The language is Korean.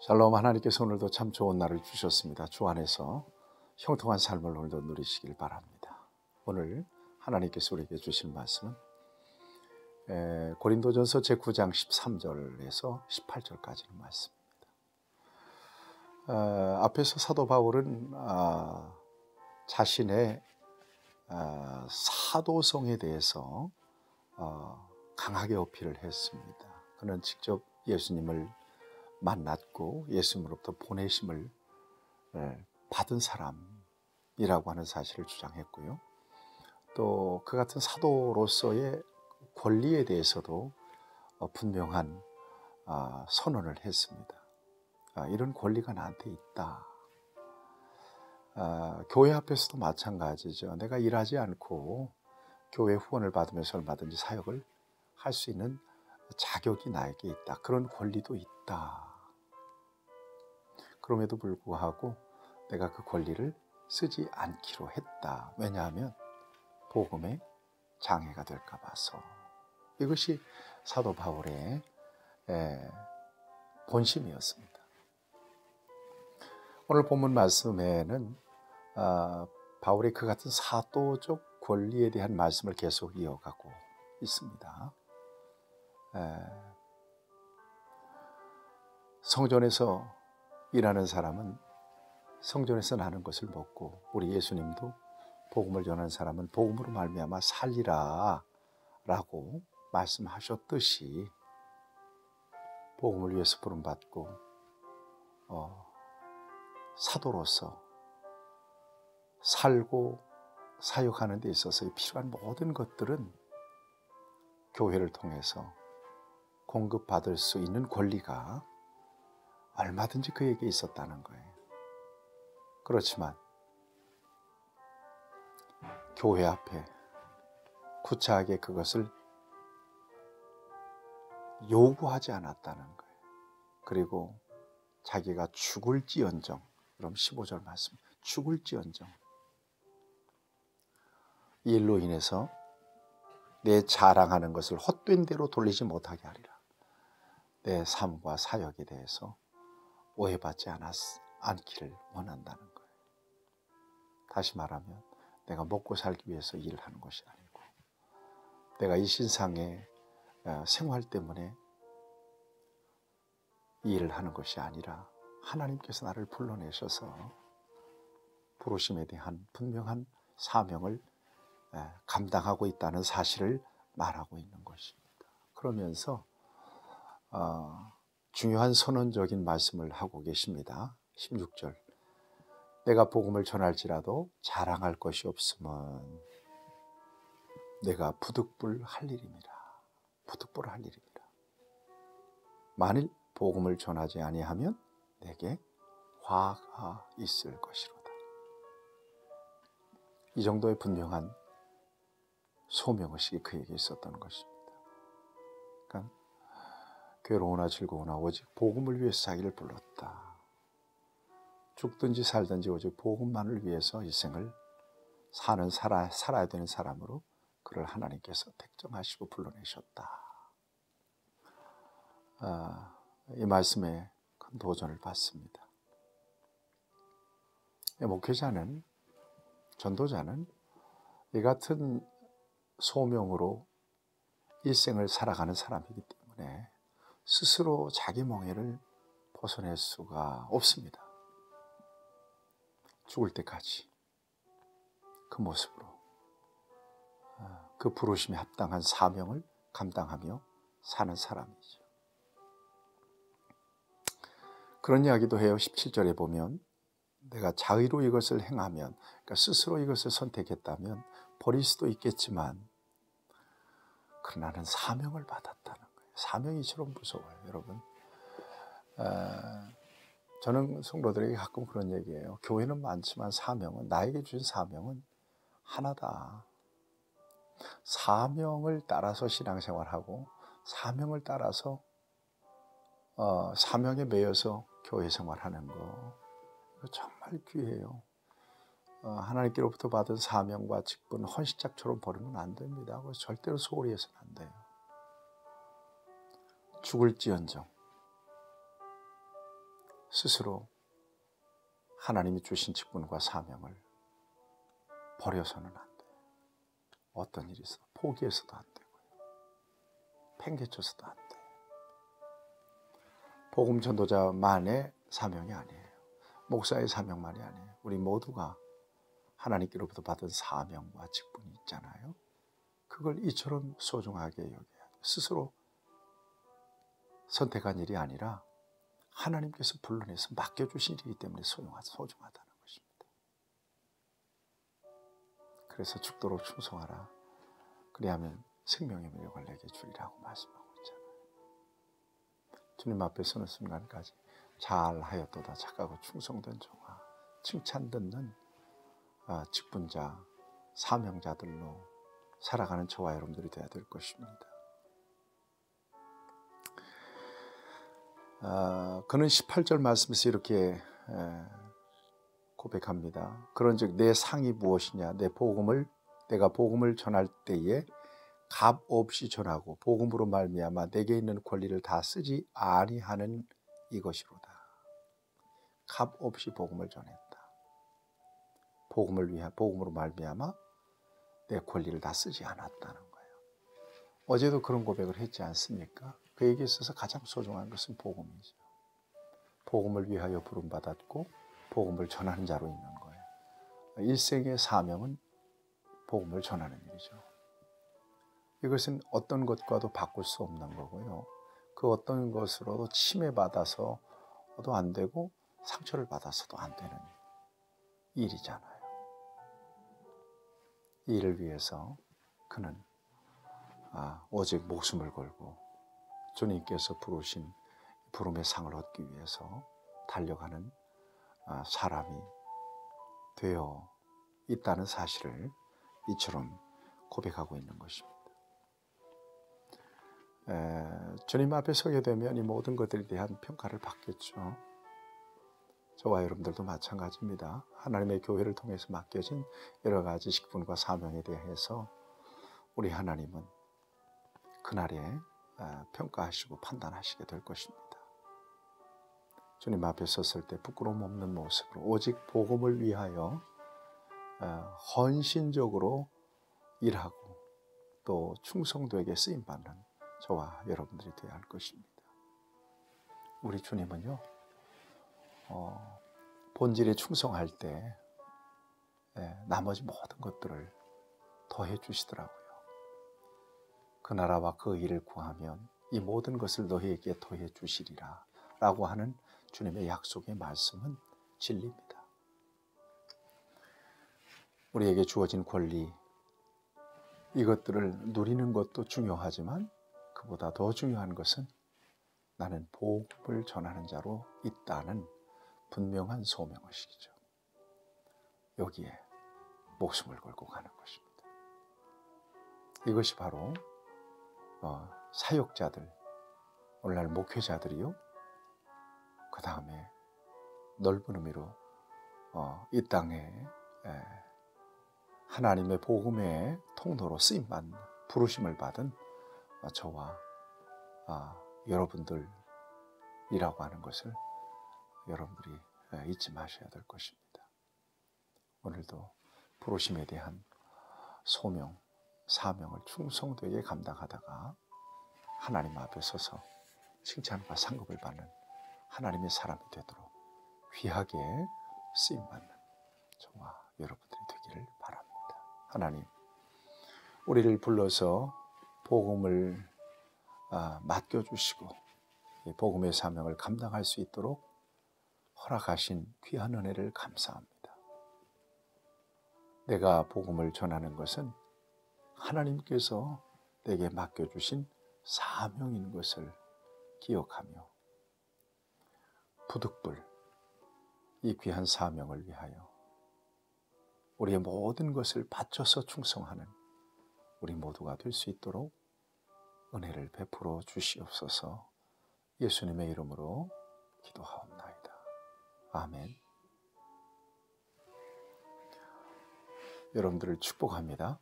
샬롬, 하나님께서 오늘도 참 좋은 날을 주셨습니다. 주 안에서 형통한 삶을 오늘도 누리시길 바랍니다. 오늘 하나님께서 우리에게 주신 말씀은 고린도전서 제9장 13절에서 18절까지의 말씀입니다. 앞에서 사도 바울은 자신의 사도성에 대해서 강하게 어필을 했습니다. 그는 직접 예수님을 만났고 예수님으로부터 보내심을 받은 사람이라고 하는 사실을 주장했고요. 또 그 같은 사도로서의 권리에 대해서도 분명한 선언을 했습니다. 이런 권리가 나한테 있다. 교회 앞에서도 마찬가지죠. 내가 일하지 않고 교회 후원을 받으면서 얼마든지 사역을 할 수 있는 자격이 나에게 있다. 그런 권리도 있다. 그럼에도 불구하고 내가 그 권리를 쓰지 않기로 했다. 왜냐하면 복음에 장애가 될까 봐서. 이것이 사도 바울의 본심이었습니다. 오늘 본문 말씀에는 바울이 그 같은 사도적 권리에 대한 말씀을 계속 이어가고 있습니다. 성전에서 일하는 사람은 성전에서 나는 것을 먹고, 우리 예수님도 복음을 전하는 사람은 복음으로 말미암아 살리라 라고 말씀하셨듯이 복음을 위해서 부름받고 사도로서 살고 사역하는 데 있어서 필요한 모든 것들은 교회를 통해서 공급받을 수 있는 권리가 얼마든지 그에게 있었다는 거예요. 그렇지만 교회 앞에 구차하게 그것을 요구하지 않았다는 거예요. 그리고 자기가 죽을지언정, 그럼 15절 말씀, 죽을지언정 이 일로 인해서 내 자랑하는 것을 헛된 대로 돌리지 못하게 하리라. 내 삶과 사역에 대해서 오해받지 않기를 원한다는 거예요. 다시 말하면 내가 먹고 살기 위해서 일을 하는 것이 아니고, 내가 이 신상의 생활 때문에 이 일을 하는 것이 아니라 하나님께서 나를 불러내셔서 부르심에 대한 분명한 사명을 감당하고 있다는 사실을 말하고 있는 것입니다. 그러면서 중요한 선언적인 말씀을 하고 계십니다. 16절, 내가 복음을 전할지라도 자랑할 것이 없으면 내가 부득불할 일입니다. 부득불할 일입니다. 만일 복음을 전하지 아니하면 내게 화가 있을 것이로다. 이 정도의 분명한 소명의식이 그에게 있었던 것입니다. 그러니까 괴로우나 즐거우나 오직 복음을 위해서 자기를 불렀다. 죽든지 살든지 오직 복음만을 위해서 일생을 살아야 되는 사람으로 그를 하나님께서 택정하시고 불러내셨다. 이 말씀에 큰 도전을 받습니다. 목회자는, 전도자는 이 같은 소명으로 일생을 살아가는 사람이기 때문에 스스로 자기 멍에를 벗어낼 수가 없습니다. 죽을 때까지 그 모습으로 그 부르심에 합당한 사명을 감당하며 사는 사람이죠. 그런 이야기도 해요. 17절에 보면 내가 자의로 이것을 행하면, 그러니까 스스로 이것을 선택했다면 버릴 수도 있겠지만 그러나 나는 사명을 받았다는 거예요. 사명이 이처럼 무서워요, 여러분. 저는 성도들에게 가끔 그런 얘기해요. 교회는 많지만 사명은, 나에게 주신 사명은 하나다. 사명을 따라서 신앙생활하고 사명을 따라서 사명에 매여서 교회 생활하는 거, 이거 정말 귀해요. 하나님께로부터 받은 사명과 직분 헌신짝처럼 버리면 안 됩니다. 그래서 절대로 소홀히 해서는 안 돼요. 죽을지언정 스스로 하나님이 주신 직분과 사명을 버려서는 안 돼요. 어떤 일이 있어 포기해서도 안 되고요. 팽개쳐서도 안 돼요. 복음 전도자만의 사명이 아니에요. 목사의 사명만이 아니에요. 우리 모두가 하나님께로부터 받은 사명과 직분이 있잖아요. 그걸 이처럼 소중하게 여겨야 돼요. 스스로 선택한 일이 아니라 하나님께서 불러내서 맡겨주신 일이기 때문에 소중하다는 것입니다. 그래서 죽도록 충성하라. 그리하면 생명의 매력을 내게 주리라고 말씀하고 있잖아요. 주님 앞에 서는 순간까지 잘하였도다 착하고 충성된 종아, 칭찬 듣는 직분자, 사명자들로 살아가는 저와 여러분들이 되어야 될 것입니다. 그는 18절 말씀에서 이렇게 고백합니다. 그런즉 내 상이 무엇이냐? 내가 복음을 전할 때에 값 없이 전하고 복음으로 말미암아 내게 있는 권리를 다 쓰지 아니하는 이것이로다. 값 없이 복음을 전했다. 복음으로 말미암아 내 권리를 다 쓰지 않았다는 거예요. 어제도 그런 고백을 했지 않습니까? 그에게 있어서 가장 소중한 것은 복음이죠. 복음을 위하여 부름받았고 복음을 전하는 자로 있는 거예요. 일생의 사명은 복음을 전하는 일이죠. 이것은 어떤 것과도 바꿀 수 없는 거고요. 그 어떤 것으로도 침해받아서도 안 되고 상처를 받아서도 안 되는 일이잖아요. 이 일을 위해서 그는 오직 목숨을 걸고 주님께서 부르신 부름의 상을 얻기 위해서 달려가는 사람이 되어 있다는 사실을 이처럼 고백하고 있는 것입니다. 주님 앞에 서게 되면 이 모든 것들에 대한 평가를 받겠죠. 저와 여러분들도 마찬가지입니다. 하나님의 교회를 통해서 맡겨진 여러 가지 직분과 사명에 대해서 우리 하나님은 그날에 평가하시고 판단하시게 될 것입니다. 주님 앞에 섰을 때 부끄러움 없는 모습으로 오직 복음을 위하여 헌신적으로 일하고 또 충성도에게 쓰임받는 저와 여러분들이 되어야 할 것입니다. 우리 주님은요, 본질에 충성할 때 나머지 모든 것들을 더해 주시더라고요. 그 나라와 그 일을 구하면 이 모든 것을 너희에게 더해 주시리라 라고 하는 주님의 약속의 말씀은 진리입니다. 우리에게 주어진 권리, 이것들을 누리는 것도 중요하지만 그보다 더 중요한 것은 나는 복음을 전하는 자로 있다는 분명한 소명의식이죠. 여기에 목숨을 걸고 가는 것입니다. 이것이 바로 사역자들, 오늘날 목회자들이요, 그 다음에 넓은 의미로 이 땅에 하나님의 복음의 통로로 쓰임받는 부르심을 받은 저와 여러분들이라고 하는 것을 여러분들이 잊지 마셔야 될 것입니다. 오늘도 부르심에 대한 소명, 사명을 충성되게 감당하다가 하나님 앞에 서서 칭찬과 상급을 받는 하나님의 사람이 되도록 귀하게 쓰임받는 저와 여러분들이 되기를 바랍니다. 하나님, 우리를 불러서 복음을 맡겨주시고 복음의 사명을 감당할 수 있도록 허락하신 귀한 은혜를 감사합니다. 내가 복음을 전하는 것은 하나님께서 내게 맡겨주신 사명인 것을 기억하며 부득불 이 귀한 사명을 위하여 우리의 모든 것을 바쳐서 충성하는 우리 모두가 될 수 있도록 은혜를 베풀어 주시옵소서. 예수님의 이름으로 기도하옵나이다. 아멘. 여러분들을 축복합니다.